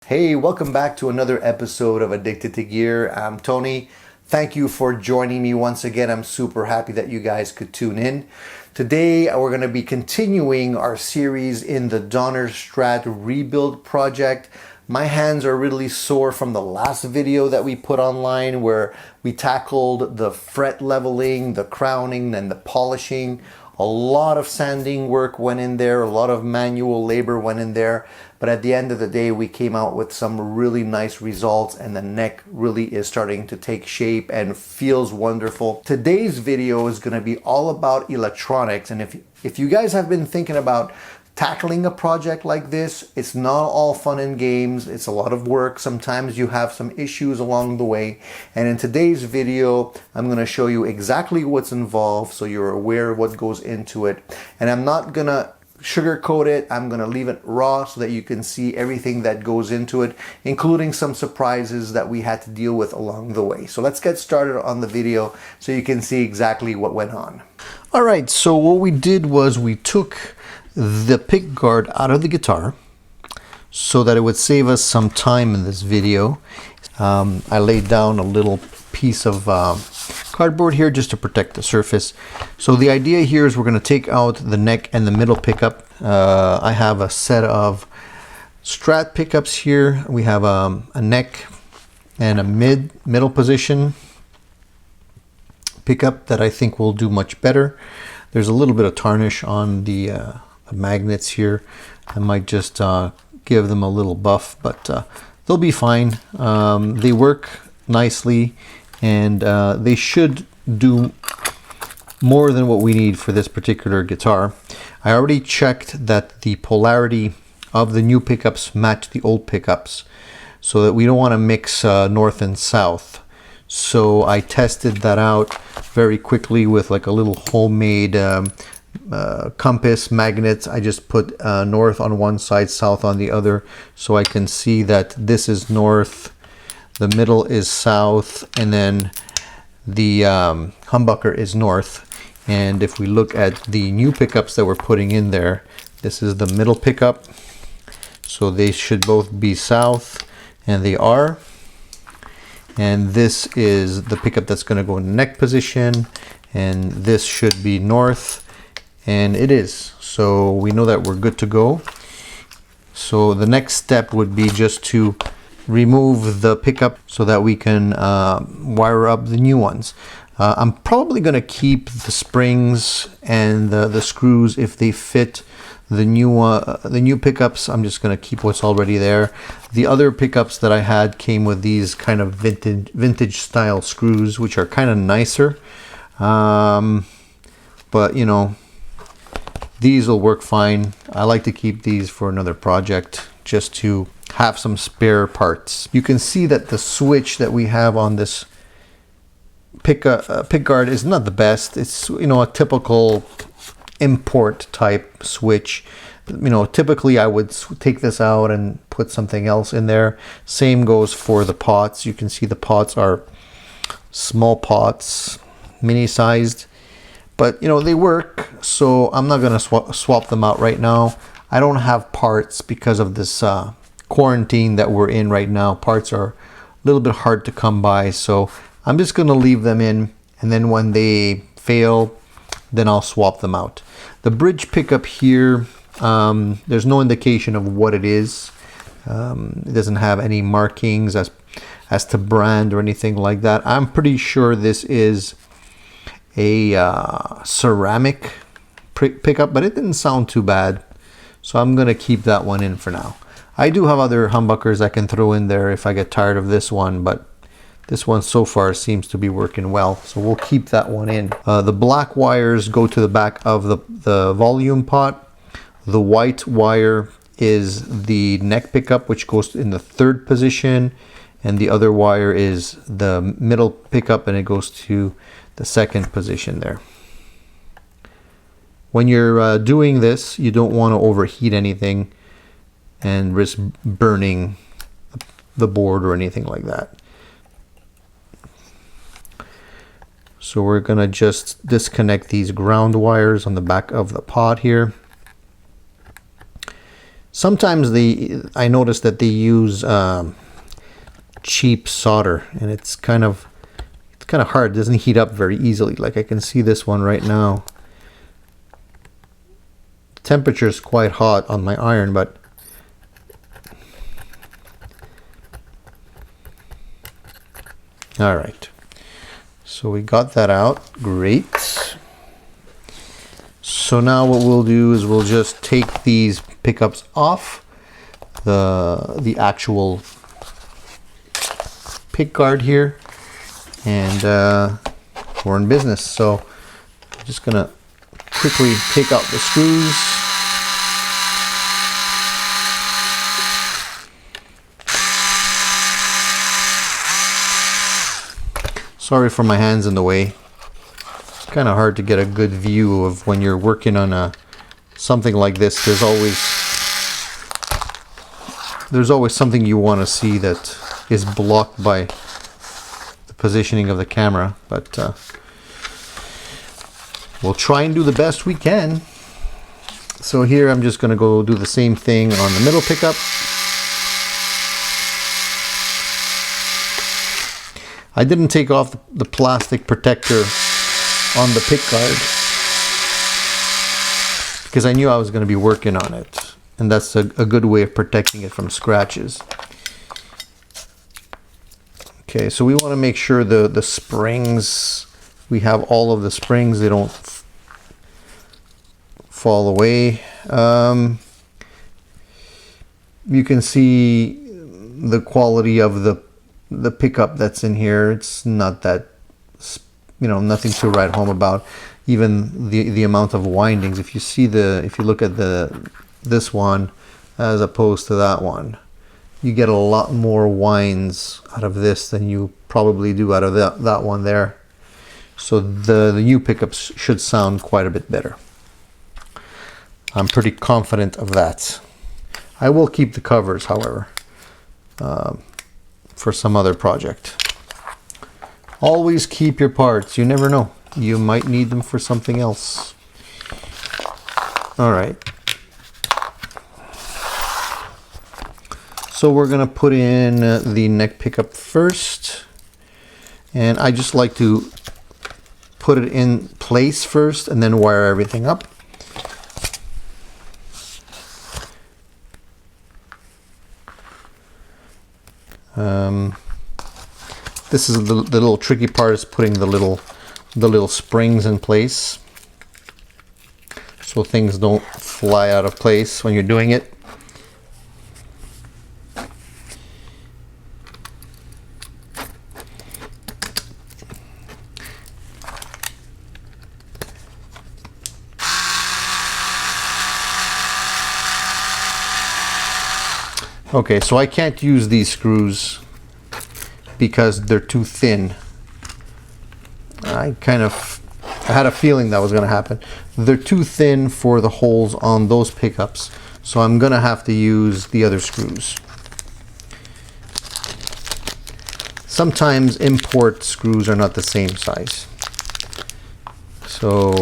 Hey, welcome back to another episode of Addicted to Gear. I'm Tony. Thank you for joining me once again. I'm super happy that you guys could tune in. Today, we're going to be continuing our series in the Donner Strat rebuild project. My hands are really sore from the last video that we put online where we tackled the fret leveling, the crowning, and the polishing. A lot of sanding work went in there, a lot of manual labor went in there, but at the end of the day we came out with some really nice results and the neck really is starting to take shape and feels wonderful. Today's video is going to be all about electronics, and if you guys have been thinking about tackling a project like this, it's not all fun and games. It's a lot of work. Sometimes you have some issues along the way. And in today's video, I'm going to show you exactly what's involved so you're aware of what goes into it. And I'm not going to sugarcoat it. I'm going to leave it raw so that you can see everything that goes into it, including some surprises that we had to deal with along the way. So let's get started on the video so you can see exactly what went on. All right, so what we did was we took the pickguard out of the guitar so that it would save us some time in this video. I laid down a little piece of cardboard here just to protect the surface. So the idea here is we're going to take out the neck and the middle pickup. I have a set of Strat pickups here. We have a neck and a middle position pickup that I think will do much better. There's a little bit of tarnish on the magnets here. I might just give them a little buff, but they'll be fine. They work nicely, and they should do more than what we need for this particular guitar. I already checked that the polarity of the new pickups match the old pickups, so that we don't want to mix north and south. So I tested that out very quickly with like a little homemade compass magnets. I just put north on one side, south on the other, so I can see that this is north, the middle is south, and then the humbucker is north. And if we look at the new pickups that we're putting in there, this is the middle pickup, so they should both be south, and they are. And this is the pickup that's going to go in the neck position, and this should be north, and it is. So we know that we're good to go. So the next step would be just to remove the pickup so that we can wire up the new ones. I'm probably going to keep the springs and the screws if they fit the new pickups. I'm just going to keep what's already there. The other pickups that I had came with these kind of vintage style screws, which are kind of nicer, but you know, these will work fine. I like to keep these for another project just to have some spare parts. You can see that the switch that we have on this pickguard is not the best. It's, you know, a typical import type switch. You know, typically I would take this out and put something else in there. Same goes for the pots. You can see the pots are small pots, mini sized, but you know, they work. So I'm not going to swap them out right now. I don't have parts because of this quarantine that we're in right now. Parts are a little bit hard to come by, so I'm just going to leave them in, and then when they fail, then I'll swap them out. The bridge pickup here, there's no indication of what it is. It doesn't have any markings as to brand or anything like that. I'm pretty sure this is a ceramic pickup, but it didn't sound too bad, so I'm gonna keep that one in for now. I do have other humbuckers I can throw in there if I get tired of this one, but this one so far seems to be working well, so we'll keep that one in. The black wires go to the back of the volume pot. The white wire is the neck pickup, which goes in the third position, and the other wire is the middle pickup, and it goes to the second position there. When you're doing this, you don't want to overheat anything and risk burning the board or anything like that. So we're gonna just disconnect these ground wires on the back of the pot here. Sometimes I notice that they use cheap solder, and it's kind of hard. It doesn't heat up very easily. Like I can see this one right now. The temperature is quite hot on my iron, but all right. So we got that out. Great. So now what we'll do is we'll just take these pickups off the actual pick guard here, and we're in business. So I'm just gonna quickly take out the screws. Sorry for my hands in the way. It's kind of hard to get a good view of when you're working on something like this. There's always something you want to see that is blocked by the positioning of the camera, but we'll try and do the best we can. So here I'm just going to go do the same thing on the middle pickup. I didn't take off the plastic protector on the pick guard because I knew I was going to be working on it, and that's a good way of protecting it from scratches. Okay, so we want to make sure the springs, we have all of the springs, they don't fall away. You can see the quality of the pickup that's in here. It's not that, nothing to write home about. Even the amount of windings, if you look at this one as opposed to that one, you get a lot more winds out of this than you probably do out of that one there. So the new pickups should sound quite a bit better. I'm pretty confident of that. I will keep the covers, however, for some other project. Always keep your parts. You never know. You might need them for something else. All right. So we're going to put in the neck pickup first. And I just like to put it in place first and then wire everything up. This is the little tricky part, is putting the little springs in place so things don't fly out of place when you're doing it. Okay, so I can't use these screws because they're too thin. I had a feeling that was going to happen. They're too thin for the holes on those pickups, so I'm going to have to use the other screws. Sometimes import screws are not the same size. So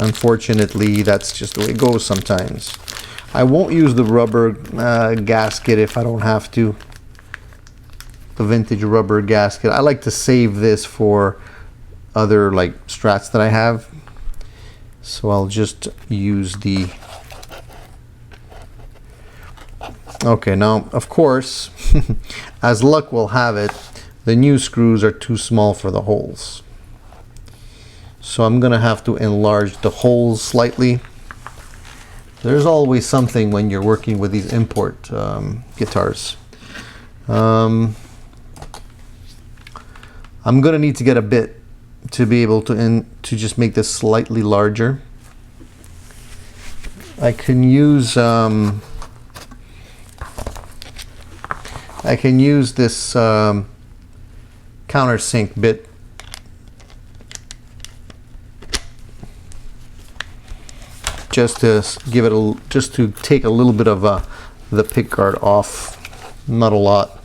unfortunately, that's just the way it goes sometimes. I won't use the rubber gasket if I don't have to. The vintage rubber gasket. I like to save this for other like Strats that I have. So I'll just use the... Okay, now of course, as luck will have it, the new screws are too small for the holes. So I'm gonna have to enlarge the holes slightly. There's always something when you're working with these import guitars. I'm gonna need to get a bit to be able to just make this slightly larger. I can use this countersink bit. Just to give it just to take a little bit of the pickguard off, not a lot.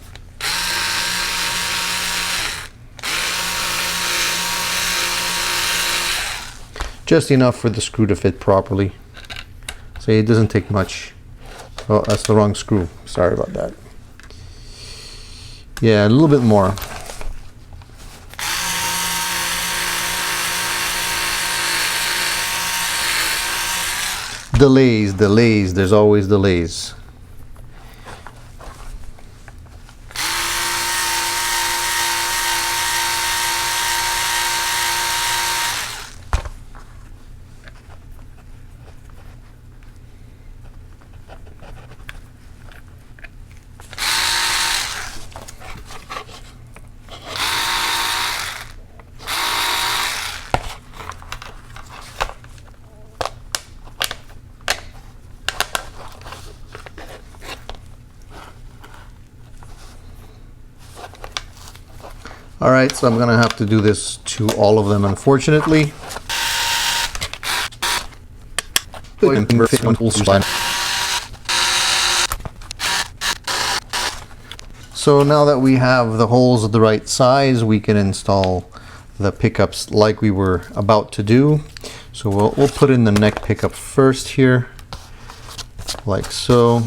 Just enough for the screw to fit properly. So it doesn't take much. Oh, that's the wrong screw. Sorry about that. Yeah, a little bit more. Delays. There's always delays. All right, so I'm gonna have to do this to all of them, unfortunately. So now that we have the holes of the right size, we can install the pickups like we were about to do. So we'll put in the neck pickup first here, like so.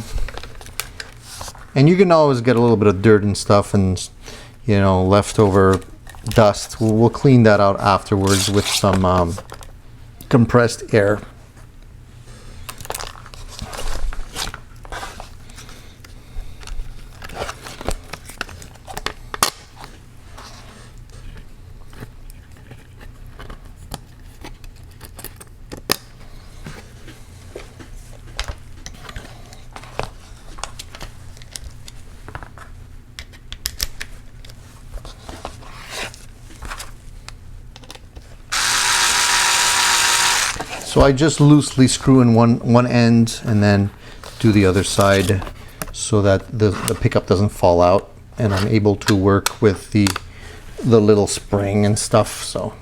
And you can always get a little bit of dirt and stuff and, you know, leftover dust. We'll clean that out afterwards with some compressed air. So I just loosely screw in one end and then do the other side so that the pickup doesn't fall out, and I'm able to work with the little spring and stuff. So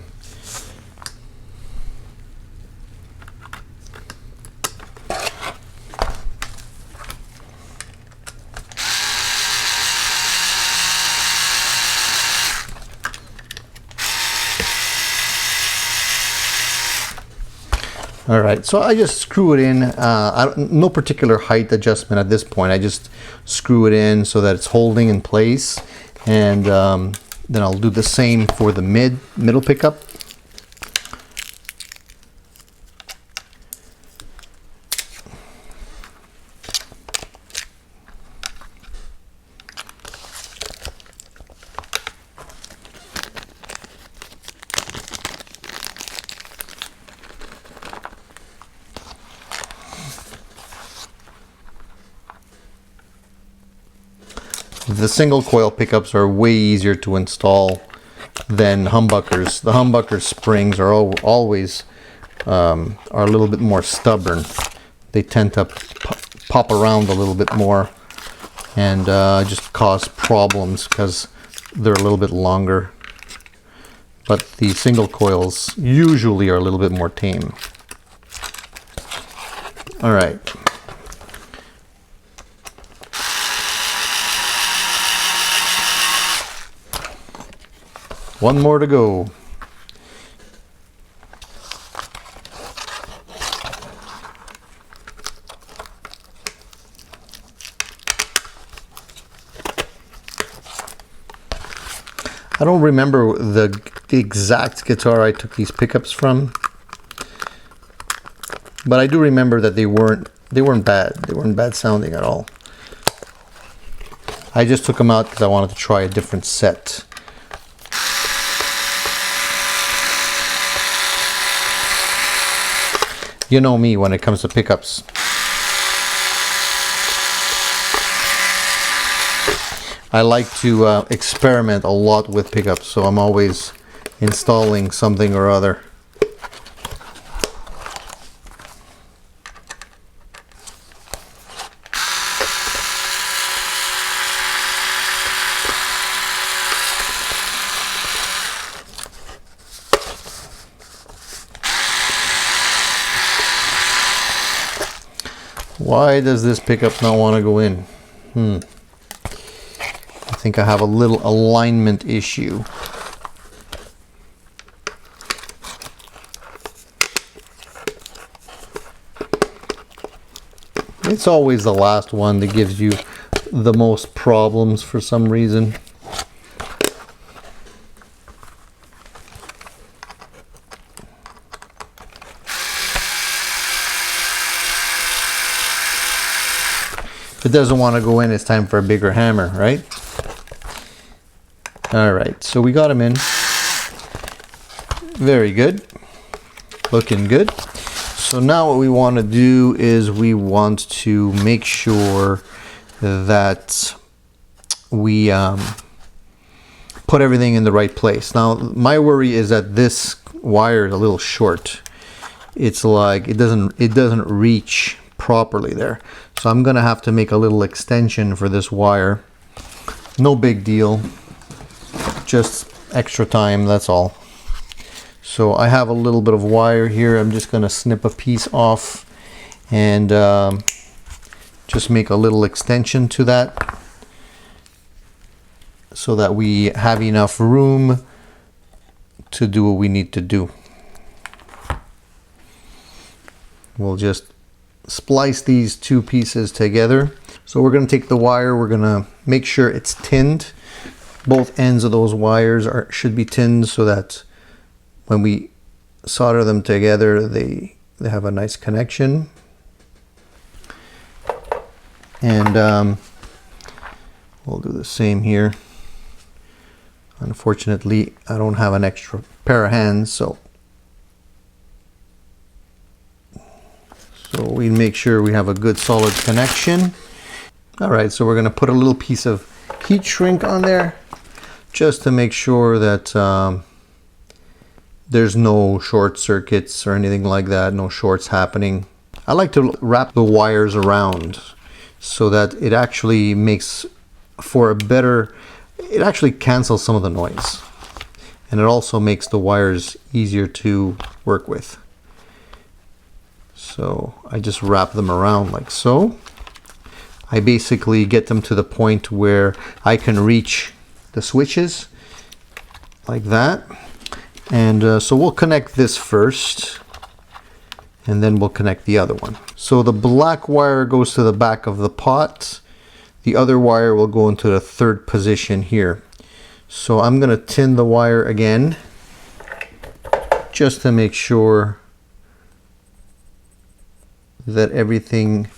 all right, so I just screw it in. No particular height adjustment at this point. I just screw it in so that it's holding in place, and then I'll do the same for the middle pickup. The single coil pickups are way easier to install than humbuckers. The humbucker springs are always are a little bit more stubborn. They tend to pop around a little bit more and just cause problems because they're a little bit longer. But the single coils usually are a little bit more tame. All right. One more to go. I don't remember the exact guitar I took these pickups from, but I do remember that they weren't bad. They weren't bad sounding at all. I just took them out because I wanted to try a different set. You know me when it comes to pickups. I like to experiment a lot with pickups, so I'm always installing something or other. Why does this pickup not want to go in? I think I have a little alignment issue. It's always the last one that gives you the most problems for some reason. If it doesn't want to go in, it's time for a bigger hammer, right? All right, so we got them in. Very good. Looking good. So now what we want to do is we want to make sure that we put everything in the right place. Now, my worry is that this wire is a little short. It's like it doesn't reach properly there. So I'm gonna have to make a little extension for this wire. No big deal, just extra time, that's all. So I have a little bit of wire here. I'm just gonna snip a piece off and just make a little extension to that so that we have enough room to do what we need to do. We'll just splice these two pieces together. So we're going to take the wire, we're going to make sure it's tinned. Both ends of those wires should be tinned so that when we solder them together, they have a nice connection. And we'll do the same here. Unfortunately, I don't have an extra pair of hands, so we make sure we have a good solid connection. All right, so we're going to put a little piece of heat shrink on there just to make sure that there's no short circuits or anything like that, no shorts happening. I like to wrap the wires around so that it actually makes for a better, it actually cancels some of the noise. And it also makes the wires easier to work with. So I just wrap them around like so. I basically get them to the point where I can reach the switches like that. And so we'll connect this first and then we'll connect the other one. So the black wire goes to the back of the pot. The other wire will go into the third position here. So I'm going to tin the wire again just to make sure that everything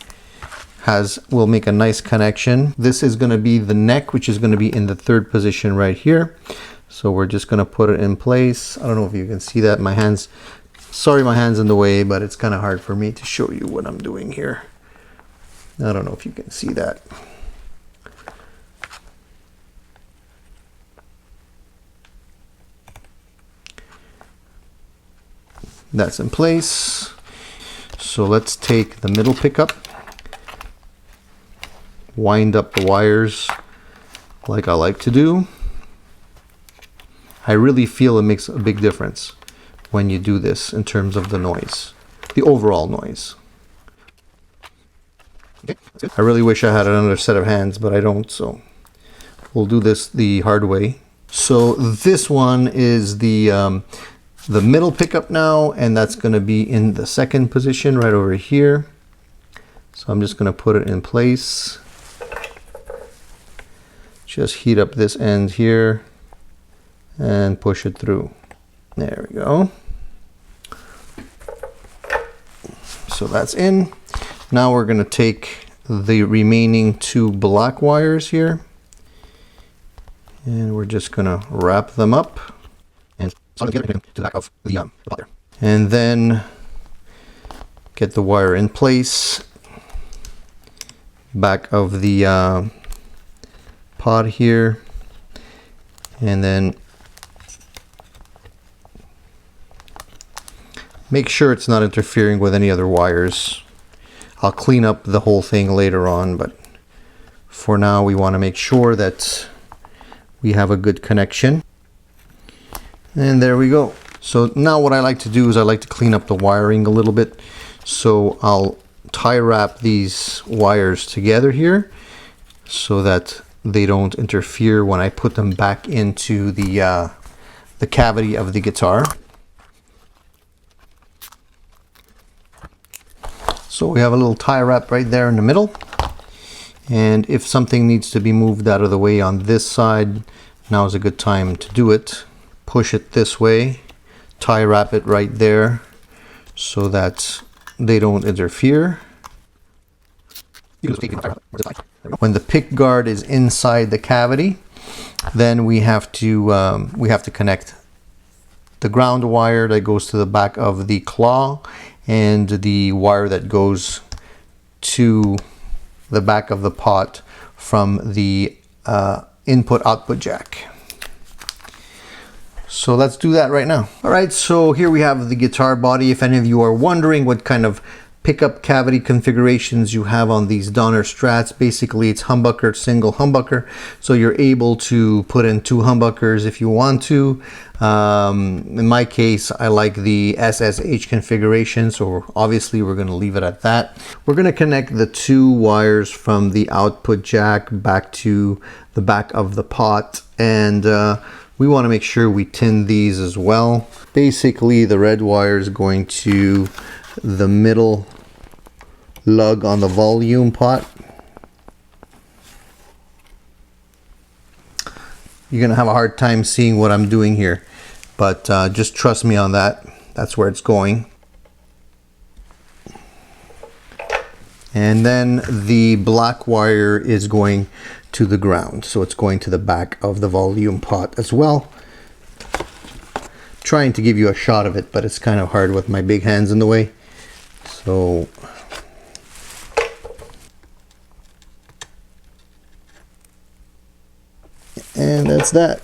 will make a nice connection. This is going to be the neck, which is going to be in the third position right here. So we're just going to put it in place. I don't know if you can see that. My hands, sorry, my hand's in the way, but it's kind of hard for me to show you what I'm doing here. I don't know if you can see that. That's in place. So let's take the middle pickup, wind up the wires like I like to do. I really feel it makes a big difference when you do this in terms of the noise, the overall noise. Okay, I really wish I had another set of hands, but I don't, so we'll do this the hard way. So this one is the middle pickup now, and that's going to be in the second position right over here. So I'm just going to put it in place. Just heat up this end here and push it through. There we go. So that's in. Now we're going to take the remaining two black wires here and we're just going to wrap them up and solder together to the back of the pot there. And then get the wire in place back of the pot here, and then make sure it's not interfering with any other wires. I'll clean up the whole thing later on, but for now we want to make sure that we have a good connection. And there we go. So now what I like to do is I like to clean up the wiring a little bit. So I'll tie wrap these wires together here so that they don't interfere when I put them back into the cavity of the guitar. So we have a little tie wrap right there in the middle. And if something needs to be moved out of the way on this side, now is a good time to do it. Push it this way, tie wrap it right there so that they don't interfere. When the pick guard is inside the cavity, then we have to connect the ground wire that goes to the back of the claw and the wire that goes to the back of the pot from the input-output jack. So let's do that right now. All right, so here we have the guitar body. If any of you are wondering what kind of pickup cavity configurations you have on these Donner Strats, basically it's humbucker, single humbucker, so you're able to put in 2 humbuckers if you want to. In my case, I like the SSH configuration, so obviously we're going to leave it at that. We're going to connect the 2 wires from the output jack back to the back of the pot, and we want to make sure we tin these as well. Basically, the red wire is going to the middle lug on the volume pot. You're gonna have a hard time seeing what I'm doing here, but just trust me on that. That's where it's going. And then the black wire is going to the ground, so it's going to the back of the volume pot as well. Trying to give you a shot of it, but it's kind of hard with my big hands in the way. So and that's that.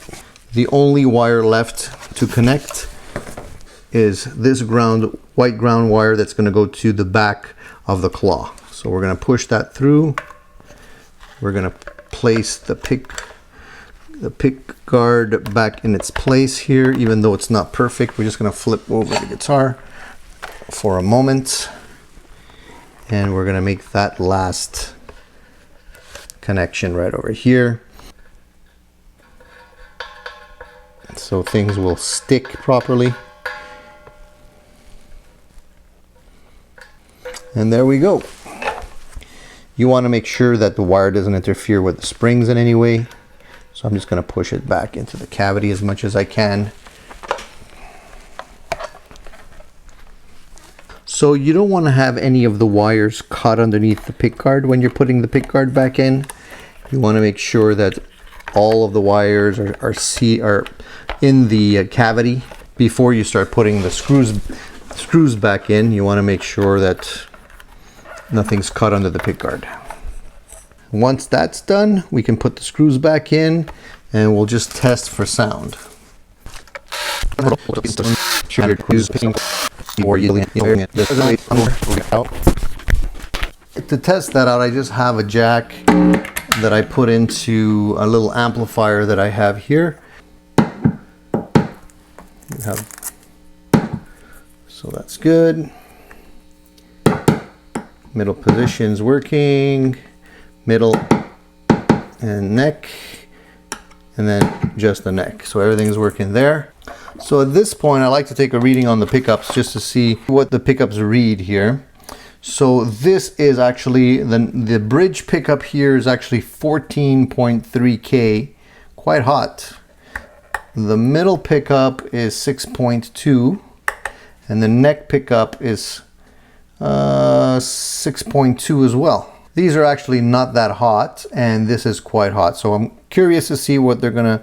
The only wire left to connect is this white ground wire that's going to go to the back of the claw. So we're going to push that through. We're going to place the pick guard back in its place here, even though it's not perfect. We're just going to flip over the guitar for a moment, and we're going to make that last connection right over here, so things will stick properly. And there we go. You want to make sure that the wire doesn't interfere with the springs in any way. So I'm just going to push it back into the cavity as much as I can. So you don't want to have any of the wires caught underneath the pickguard when you're putting the pickguard back in. You want to make sure that all of the wires are in the cavity before you start putting the screws back in. You want to make sure that nothing's caught under the pickguard. Once that's done, we can put the screws back in and we'll just test for sound. To test that out, I just have a jack that I put into a little amplifier that I have here. So that's good. Middle position's working. Middle and neck, and then just the neck. So everything's working there. So at this point, I like to take a reading on the pickups just to see what the pickups read here. So this is actually, the bridge pickup here is actually 14.3K, quite hot. The middle pickup is 6.2, and the neck pickup is 6.2 as well. These are actually not that hot, and this is quite hot. So I'm curious to see what they're gonna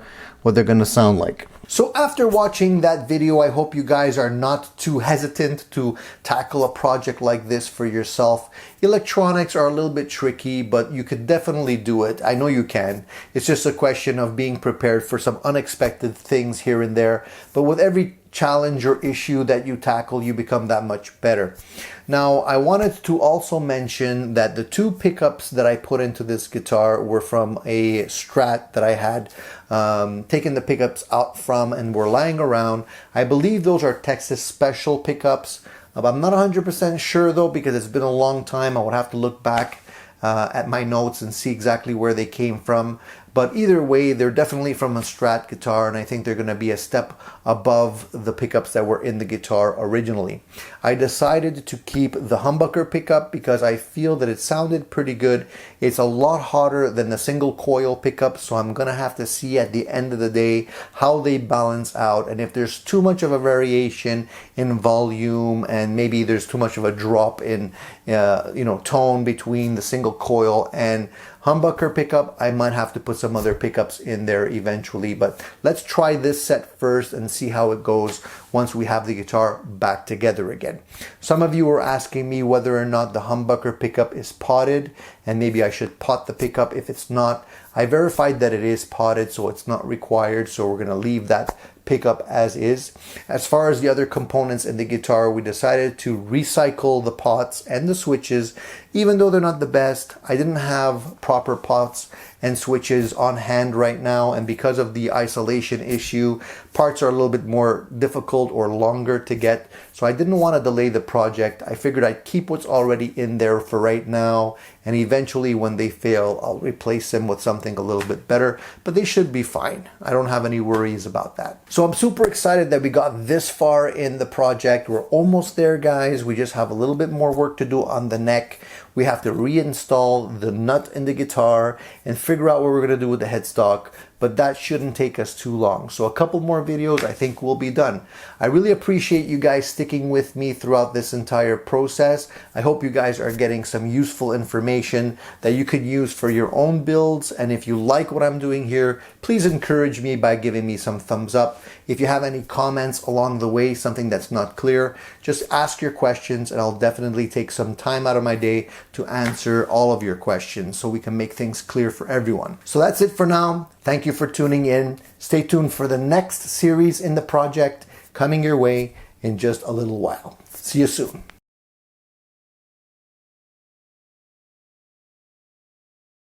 sound like. So after watching that video, I hope you guys are not too hesitant to tackle a project like this for yourself. Electronics are a little bit tricky, but you could definitely do it. I know you can. It's just a question of being prepared for some unexpected things here and there. But with every challenge or issue that you tackle, you become that much better. Now, I wanted to also mention that the 2 pickups that I put into this guitar were from a Strat that I had taken the pickups out from and were lying around. I believe those are Texas Special pickups. I'm not 100% sure though, because it's been a long time. I would have to look back at my notes and see exactly where they came from. But either way, they're definitely from a Strat guitar, and I think they're going to be a step above the pickups that were in the guitar originally. I decided to keep the humbucker pickup because I feel that it sounded pretty good. It's a lot hotter than the single coil pickup, so I'm going to have to see at the end of the day how they balance out, and if there's too much of a variation in volume and maybe there's too much of a drop in tone between the single coil and humbucker pickup, I might have to put some other pickups in there eventually. But let's try this set first and see how it goes once we have the guitar back together again. Some of you were asking me whether or not the humbucker pickup is potted, and maybe I should pot the pickup if it's not. I verified that it is potted, so it's not required, so we're going to leave that pickup as is. As far as the other components in the guitar, we decided to recycle the pots and the switches. Even though they're not the best, I didn't have proper pots and switches on hand right now, and because of the isolation issue, parts are a little bit more difficult or longer to get, so I didn't want to delay the project. I figured I'd keep what's already in there for right now, and eventually when they fail, I'll replace them with something a little bit better, but they should be fine. I don't have any worries about that. So I'm super excited that we got this far in the project. We're almost there, guys. We just have a little bit more work to do on the neck. We have to reinstall the nut in the guitar and figure out what we're going to do with the headstock, but that shouldn't take us too long. So a couple more videos, I think we'll be done. I really appreciate you guys sticking with me throughout this entire process. I hope you guys are getting some useful information that you could use for your own builds. And if you like what I'm doing here, please encourage me by giving me some thumbs up. If you have any comments along the way, something that's not clear, just ask your questions and I'll definitely take some time out of my day to answer all of your questions so we can make things clear for everyone. So that's it for now. Thank you for tuning in. Stay tuned for the next series in the project coming your way in just a little while. See you soon.